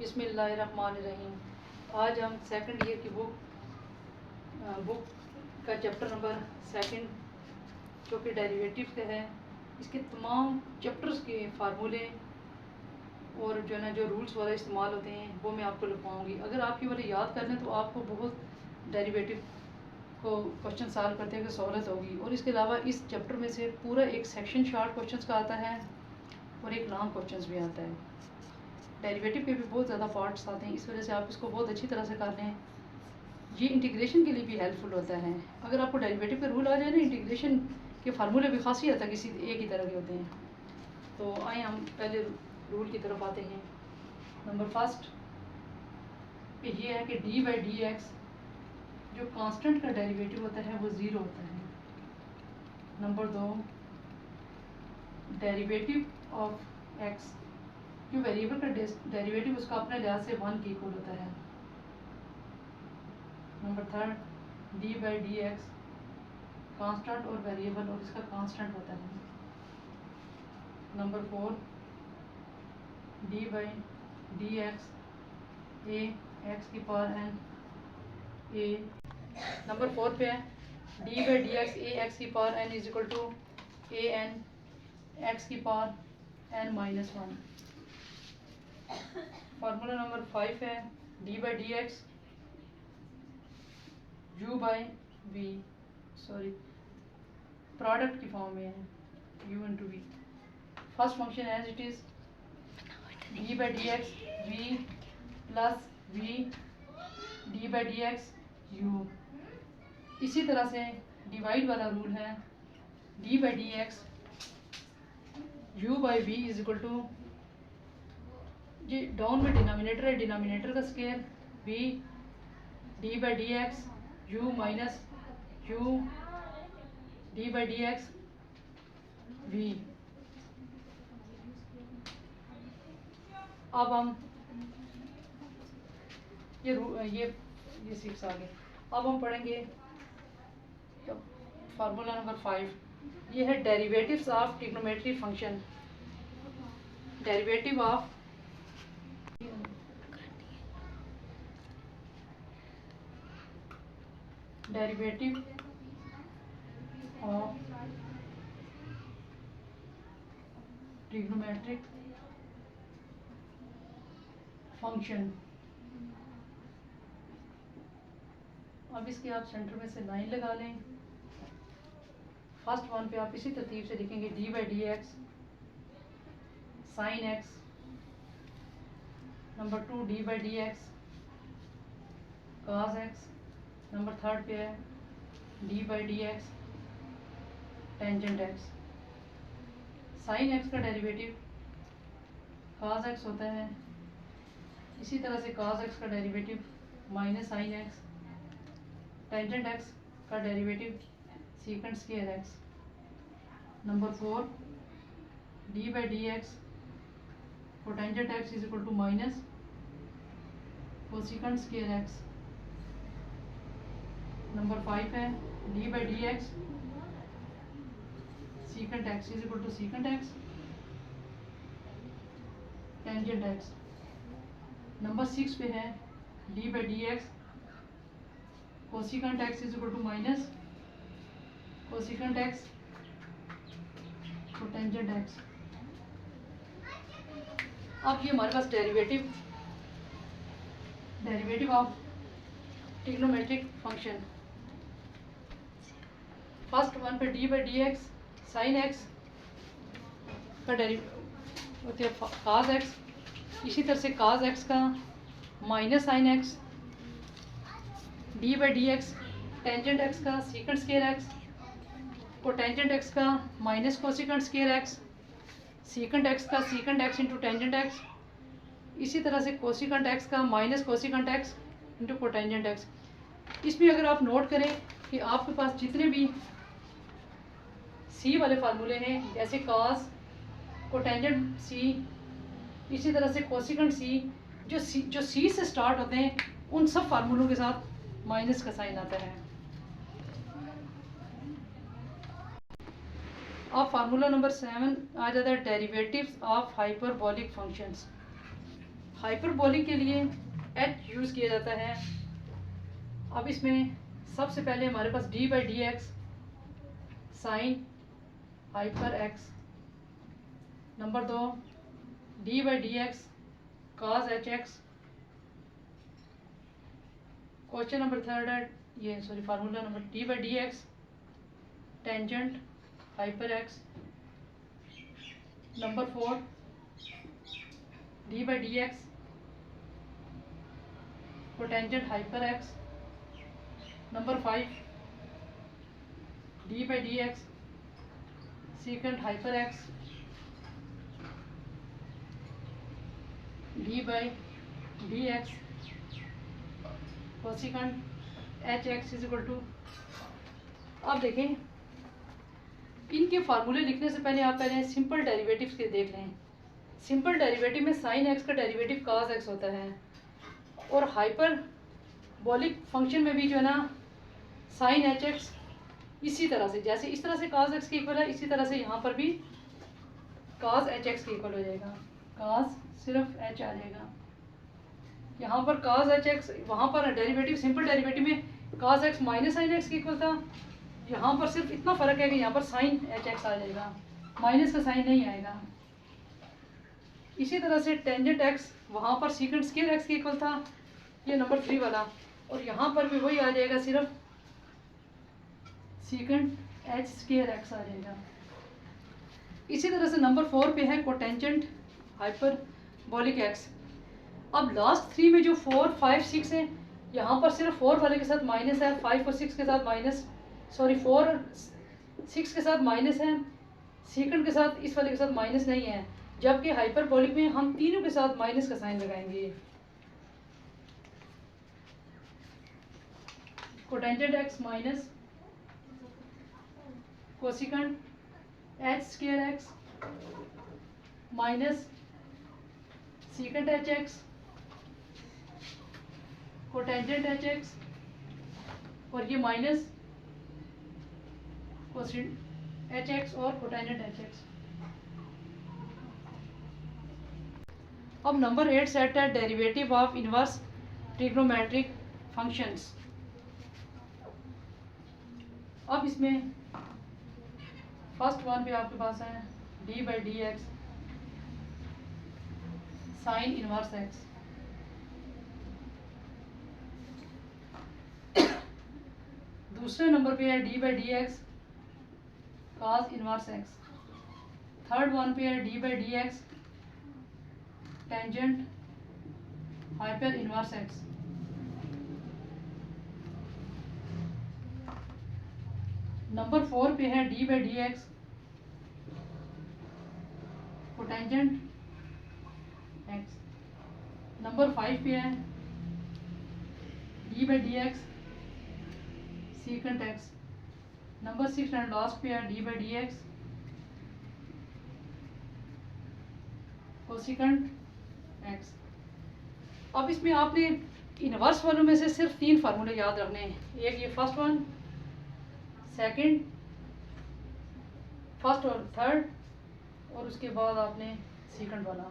बिस्मिल्लाहिर्रहमानिर्रहीम। आज हम सेकंड ईयर की बुक का चैप्टर नंबर सेकंड जो कि डेरिवेटिव्स का है, इसके तमाम चैप्टर्स के फार्मूले और जो है ना जो रूल्स वाला इस्तेमाल होते हैं वो मैं आपको लिखवाऊंगी। अगर आपके वाले याद कर लें तो आपको बहुत डेरिवेटिव को क्वेश्चन सॉल्व करने की सहूलत होगी। और इसके अलावा इस चैप्टर में से पूरा एक सेक्शन शॉर्ट क्वेश्चंस का आता है और एक लॉन्ग क्वेश्चंस भी आता है। डेरिवेटिव के भी बहुत ज़्यादा पार्ट्स आते हैं, इस वजह से आप इसको बहुत अच्छी तरह से कर लें। ये इंटीग्रेशन के लिए भी हेल्पफुल होता है। अगर आपको डेरिवेटिव के रूल आ जाए ना, इंटीग्रेशन के फार्मूले भी खासी हद तक इसी एक ही तरह के होते हैं। तो आए हम पहले रूल की तरफ आते हैं। नंबर फर्स्ट पे ये है कि डी बाई डी एक्स जो कांस्टेंट का डेरिवेटिव होता है वो ज़ीरो होता है। नंबर दो, डेरिवेटिव ऑफ एक्स जो वेरिएबल का डेरिवेटिव उसका अपने लिहाज से 1 के इक्वल होता है। Number third, d by d x constant और वेरिएबल और इसका कांस्टेंट होता है। Number four, d by d x a x की power n a. Number four पे है d by d x a x की power n is equal to a n x की power n minus 1। Formula number 5 है d by d x u by v, sorry product की form में है u into v. First function as it is d by d x v plus v d by d x u. इसी तरह से divide वाला rule है d by d x u by v is equal to, ji down में denominator है, denominator का square v d by d x u minus u d by d x v. अब हम ये सिक्स आ गए। अब हम पढ़ेंगे फार्मूला नंबर 5, ये है derivatives of trigonometry function. Derivative of trigonometric function. अब इसके आप सेंटर में से लाइन लगा लें। फर्स्ट वन पे आप इसी तरतीब से लिखेंगे d by d x sine x. Number two d by d x cos x. Number third पे है d by d x tangent x. Sine x का डेरिवेटिव काज एक्स होता है, इसी तरह से काज एक्स का derivative minus sine x. Tangent x का derivative secant square x. Number four d by d x cotangent x is equal to minus cosecant square x. Number 5 है d by d x secant x is equal to secant x tangent x. Number 6 पे है d by d x cosecant x is equal to minus cosecant x cotangent x. अब ये हमारे पास derivative of trigonometric function. First one पे d by d x sine x का derivative होती है काज एक्स, इसी तरह से काज एक्स का minus sine x d by d x tangent x का secant square x cotangent x का minus cosecant square x secant x का secant x into tangent x. इसी तरह से कोसिकेंट एक्स का minus cosecant x into cotangent x. इसमें अगर आप नोट करें कि आपके पास जितने भी सी वाले फार्मूले हैं, जैसे कास कोटेंजेंट सी, इसी तरह से कोसिकेंट सी, जो सी से स्टार्ट होते हैं उन सब फार्मूलों के साथ माइनस का साइन आता है। अब फार्मूला नंबर 7 आ जाता है derivatives of hyperbolic functions. Hyperbolic के लिए h यूज़ किया जाता है। अब इसमें सबसे पहले हमारे पास d by d x sine hyper x, number 2 d by d x cos h x, question number 3 है ये sorry formula number d by d x tangent hyper x, number 4 d by d x cotangent hyper x, number 5 d by d x secant hyper x, d by d x cosecant h x is equal to. अब देखें इनके फार्मूले लिखने से पहले आप पहले simple derivatives के देख लें। सिंपल डेरिवेटिव में साइन एक्स का डेरिवेटिव काज एक्स होता है और हाइपरबोलिक फंक्शन में भी जो है ना साइन एच एक्स इसी तरह से, जैसे इस तरह से काज एक्स के इक्वल है, इसी तरह से यहाँ पर भी काज एच एक्स के इक्वल हो जाएगा। काज सिर्फ एच आ जाएगा, यहाँ पर काज एच एक्स, वहाँ पर डेरिवेटिव सिंपल डेरिवेटिव में काज एक्स माइनस साइन एक्स के इक्वल था, यहाँ पर सिर्फ इतना फ़र्क है कि यहाँ पर साइन एच एक्स आ जाएगा, माइनस का साइन नहीं आएगा। इसी तरह से टेंजेंट एक्स वहाँ पर सीकेंट स्क्वायर एक्स के इक्वल था, ये नंबर 3 वाला, और यहाँ पर भी वही आ जाएगा, सिर्फ सीकेंट एच स्क्वायर एक्स आ जाएगा। इसी तरह से नंबर 4 पे है कोटेंजेंट हाइपरबोलिक एक्स। अब लास्ट 3 में जो 4, 5, 6 है, यहाँ पर सिर्फ 4 वाले के साथ माइनस है, 5 और 6 के साथ माइनस, सॉरी 4 और 6 के साथ माइनस है, सीकेंट के साथ इस वाले के साथ माइनस नहीं है, जबकि हाइपरबोलिक में हम तीनों के साथ माइनस का साइन लगाएंगे। Cotangent x minus cosecant H square x minus secant H x cotangent H x, और ये माइनस एच एक्स और कोटेंजेंट एच एक्स। अब नंबर 8 सेट है derivative of inverse trigonometric functions. अब इसमें फर्स्ट वन पे आपके पास है d by d x sine inverse x, दूसरे नंबर पे है d by d x cause inverse x, third one पे है d by d x tangent hyper inverse x, number 4 पे है d by d x cotangent x, number 5 पे है d by d x secant x, number 6 and last पे है d by d x cosecant x. अब इसमें आपने inverse वालों में से सिर्फ 3 फार्मूले याद रखने हैं, एक ये फर्स्ट वन, सेकंड, फर्स्ट और थर्ड, और उसके बाद आपने सेकंड वाला,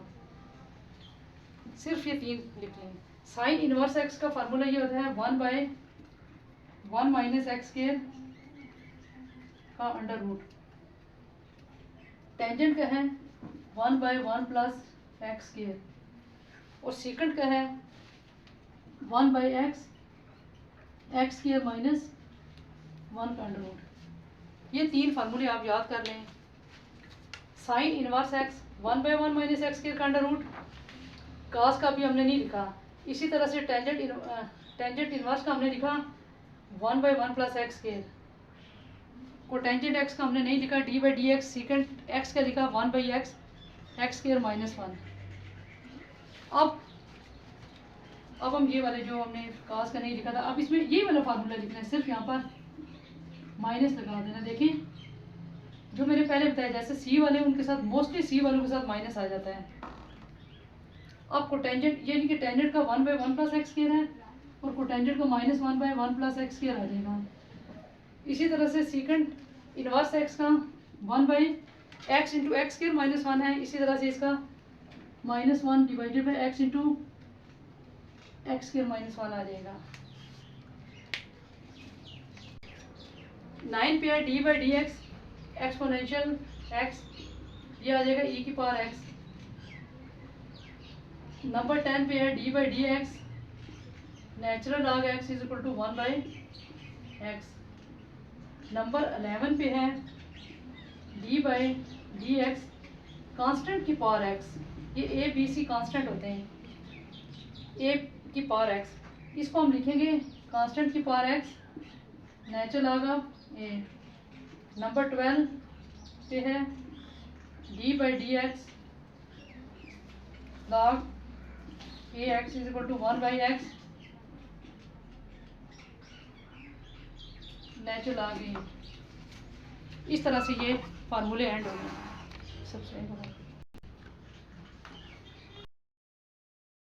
सिर्फ ये 3 लिख लें। साइन इनवर्स एक्स का फार्मूला ये होता है 1/1 माइनस एक्स स्क्वायर का अंडर रूट, टेंजेंट का है 1/1 प्लस एक्स स्क्वायर, और सेकंड का है 1/x एक्स स्क्वायर माइनस 1 का अंडर रूट। ये 3 फार्मूले आप याद कर लें। Sine inverse x 1/1 minus x square का अंडर रूट, कास का भी हमने नहीं लिखा, इसी तरह से टेंजेंट इनवर्स का हमने लिखा 1/1 plus x square, cotangent x का हमने नहीं लिखा, D by d x secant x का लिखा 1/x एक्स स्क्वायर माइनस 1। अब हम ये वाले जो हमने कास का नहीं लिखा था, अब इसमें ये वाला फार्मूला लिखना है, सिर्फ यहाँ पर माइनस लगा देना। देखिए जो मैंने पहले बताया, जैसे सी वाले उनके साथ मोस्टली सी वालों के साथ माइनस आ जाता है। अब कोटेंजेंट यानी कि टेंजेंट का 1/1 प्लस एक्स स्क्वायर है और कोटेंजेंट का -1/1 प्लस एक्स स्क्वायर आ जाएगा। इसी तरह से सीकेंट इनवर्स एक्स का 1/x इंटू एक्स स्क्वायर -1 है, इसी तरह से इसका -1 divided by x into x के -1 आ जाएगा। 9 पे है d by d x exponential x, ये आ जाएगा ई की पावर एक्स। नंबर 10 पे है d by d x natural log x is equal to 1 by x. Number 11 पे है d by d x constant की पावर एक्स, ये ए बी सी कांस्टेंट होते हैं, ए की पावर एक्स, इसको हम लिखेंगे कांस्टेंट की power x natural log of a. Number 12 पे है d by d x log a x is equal to 1 by x natural log a. इस तरह से ये फार्मूले एंड हो गए। सब्सक्राइब करो।